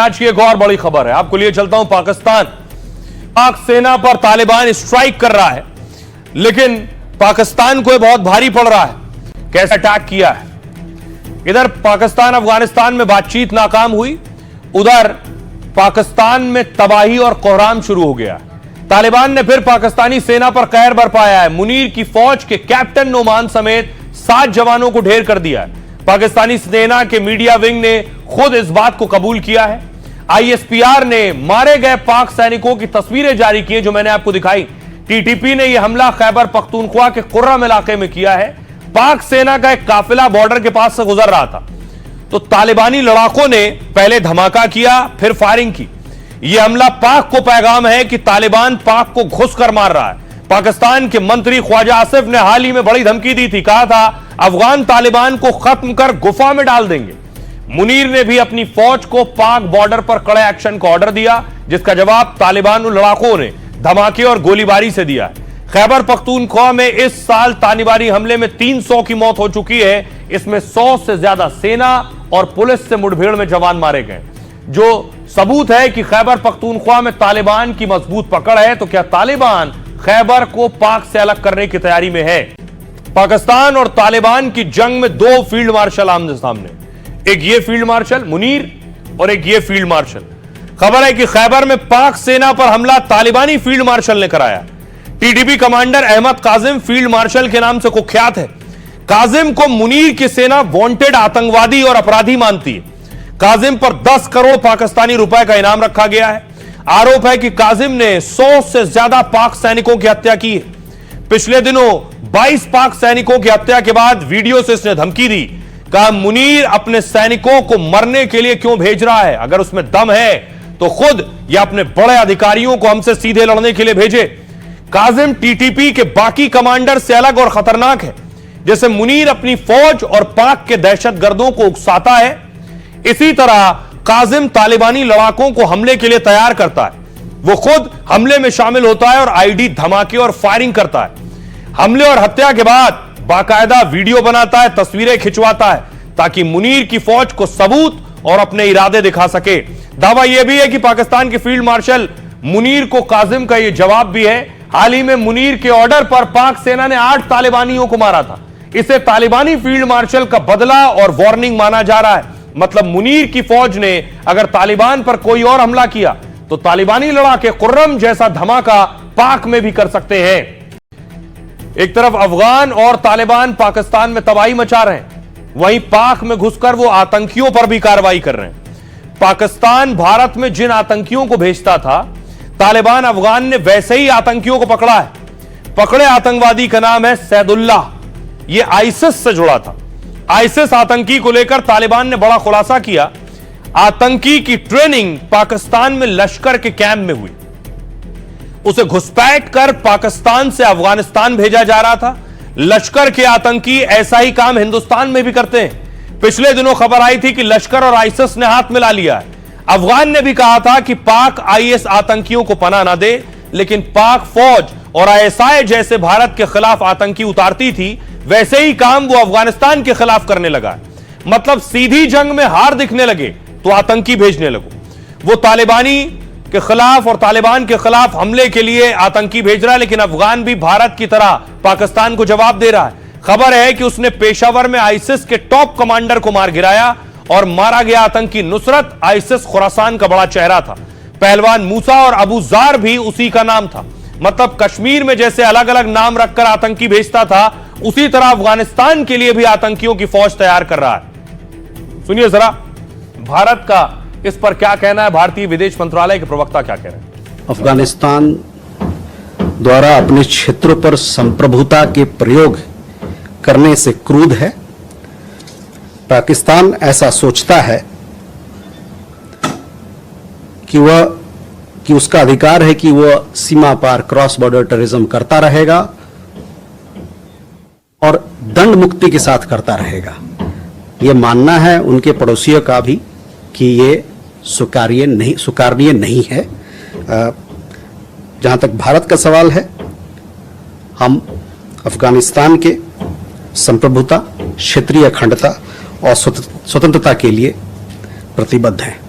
आज की एक और बड़ी खबर है, आपको लिए चलता हूं। पाक सेना पर तालिबान स्ट्राइक कर रहा है, लेकिन पाकिस्तान को बहुत भारी पड़ रहा है। कैसे अटैक किया है? इधर पाकिस्तान अफगानिस्तान में बातचीत नाकाम हुई, उधर पाकिस्तान में तबाही और कोहराम शुरू हो गया। तालिबान ने फिर पाकिस्तानी सेना पर कहर बरपाया है। मुनीर की फौज के कैप्टन नोमान समेत 7 जवानों को ढेर कर दिया है। पाकिस्तानी सेना के मीडिया विंग ने खुद इस बात को कबूल किया है। ISPR ने मारे गए पाक सैनिकों की तस्वीरें जारी की, जो मैंने आपको दिखाई। TTP ने यह हमला खैबर पख्तूनख्वा के कुर्रम इलाके में किया है। पाक सेना का एक काफिला बॉर्डर के पास से गुजर रहा था, तो तालिबानी लड़ाकों ने पहले धमाका किया, फिर फायरिंग की। यह हमला पाक को पैगाम है कि तालिबान पाक को घुसकर मार रहा है। पाकिस्तान के मंत्री ख्वाजा आसिफ ने हाल ही में बड़ी धमकी दी थी, कहा था अफगान तालिबान को खत्म कर गुफा में डाल देंगे। मुनीर ने भी अपनी फौज को पाक बॉर्डर पर कड़े एक्शन का ऑर्डर दिया, जिसका जवाब तालिबान लड़ाकों ने धमाके और गोलीबारी से दिया है। खैबर पख्तूनख्वा में इस साल तालिबानी हमले में 300 की मौत हो चुकी है। इसमें 100 से ज्यादा सेना और पुलिस से मुठभेड़ में जवान मारे गए, जो सबूत है कि खैबर पख्तूनख्वा में तालिबान की मजबूत पकड़ है। तो क्या तालिबान खैबर को पाक से अलग करने की तैयारी में है? पाकिस्तान और तालिबान की जंग में 2 फील्ड मार्शल आमने सामने, एक ये फील्ड मार्शल मुनीर और एक ये फील्ड मार्शल। खबर है कि खैबर में पाक सेना पर हमला तालिबानी फील्ड मार्शल ने कराया। TTP commander Ahmad Kazim field marshal के नाम से कुख्यात है। काजिम को मुनीर की सेना वांटेड आतंकवादी और अपराधी मानती है। काजिम पर 10 करोड़ पाकिस्तानी रुपए का इनाम रखा गया है। आरोप है कि काजिम ने 100 से ज्यादा पाक सैनिकों की हत्या की है। पिछले दिनों 22 पाक सैनिकों की हत्या के बाद वीडियो से इसने धमकी दी, कहा मुनीर अपने सैनिकों को मरने के लिए क्यों भेज रहा है? अगर उसमें दम है तो खुद या अपने बड़े अधिकारियों को हमसे सीधे लड़ने के लिए भेजे। काजिम TTP के बाकी कमांडर से अलग और खतरनाक है। जैसे मुनीर अपनी फौज और पाक के दहशतगर्दों को उकसाता है, इसी तरह काजिम तालिबानी लड़ाकों को हमले के लिए तैयार करता है। वो खुद हमले में शामिल होता है और ID धमाके और फायरिंग करता है। हमले और हत्या के बाद बाकायदा वीडियो बनाता है, तस्वीरें खिंचवाता है, ताकि मुनीर की फौज को सबूत और अपने इरादे दिखा सके। दावा यह भी है कि पाकिस्तान के फील्ड मार्शल मुनीर को काजिम का यह जवाब भी है। हाल ही में मुनीर के ऑर्डर पर पाक सेना ने 8 तालिबानियों को मारा था। इसे तालिबानी फील्ड मार्शल का बदला और वार्निंग माना जा रहा है। मतलब मुनीर की फौज ने अगर तालिबान पर कोई और हमला किया तो तालिबानी लड़ाके कुर्रम जैसा धमाका पाक में भी कर सकते हैं। एक तरफ अफगान और तालिबान पाकिस्तान में तबाही मचा रहे हैं, वहीं पाक में घुसकर वो आतंकियों पर भी कार्रवाई कर रहे हैं। पाकिस्तान भारत में जिन आतंकियों को भेजता था, तालिबान अफगान ने वैसे ही आतंकियों को पकड़ा है। पकड़े आतंकवादी का नाम है सैदुल्लाह, ये आईसिस से जुड़ा था। आईसिस आतंकी को लेकर तालिबान ने बड़ा खुलासा किया। आतंकी की ट्रेनिंग पाकिस्तान में लश्कर के कैंप में हुई, उसे घुसपैठ कर पाकिस्तान से अफगानिस्तान भेजा जा रहा था। लश्कर के आतंकी ऐसा ही काम हिंदुस्तान में भी करते हैं। पिछले दिनों खबर आई थी कि लश्कर और आईसिस ने हाथ मिला लिया है। अफगान ने भी कहा था कि पाक IS आतंकियों को पनाह ना दे, लेकिन पाक फौज और ISI जैसे भारत के खिलाफ आतंकी उतारती थी, वैसे ही काम वो अफगानिस्तान के खिलाफ करने लगा। मतलब सीधी जंग में हार दिखने लगे तो आतंकी भेजने लगो। वो तालिबानी के खिलाफ और तालिबान के खिलाफ हमले के लिए आतंकी भेज रहा है, लेकिन अफगान भी भारत की तरह पाकिस्तान को जवाब दे रहा है। खबर है कि उसने पेशावर में आईसिस के टॉप कमांडर को मार गिराया और मारा गया आतंकी नुसरत आईसिस खुरासान का बड़ा चेहरा था। पहलवान मूसा और अबू जार भी उसी का नाम था। मतलब कश्मीर में जैसे अलग अलग नाम रखकर आतंकी भेजता था, उसी तरह अफगानिस्तान के लिए भी आतंकियों की फौज तैयार कर रहा है। सुनिए जरा भारत का इस पर क्या कहना है, भारतीय विदेश मंत्रालय के प्रवक्ता क्या कह रहे हैं। अफगानिस्तान द्वारा अपने क्षेत्रों पर संप्रभुता के प्रयोग करने से क्रुद्ध है। पाकिस्तान ऐसा सोचता है कि उसका अधिकार है कि वह सीमा पार क्रॉस बॉर्डर टेररिज्म करता रहेगा और दंड मुक्ति के साथ करता रहेगा। यह मानना है उनके पड़ोसियों का भी कि ये स्वीकार्य नहीं है। जहां तक भारत का सवाल है, हम अफगानिस्तान के संप्रभुता, क्षेत्रीय अखंडता और स्वतंत्रता के लिए प्रतिबद्ध हैं।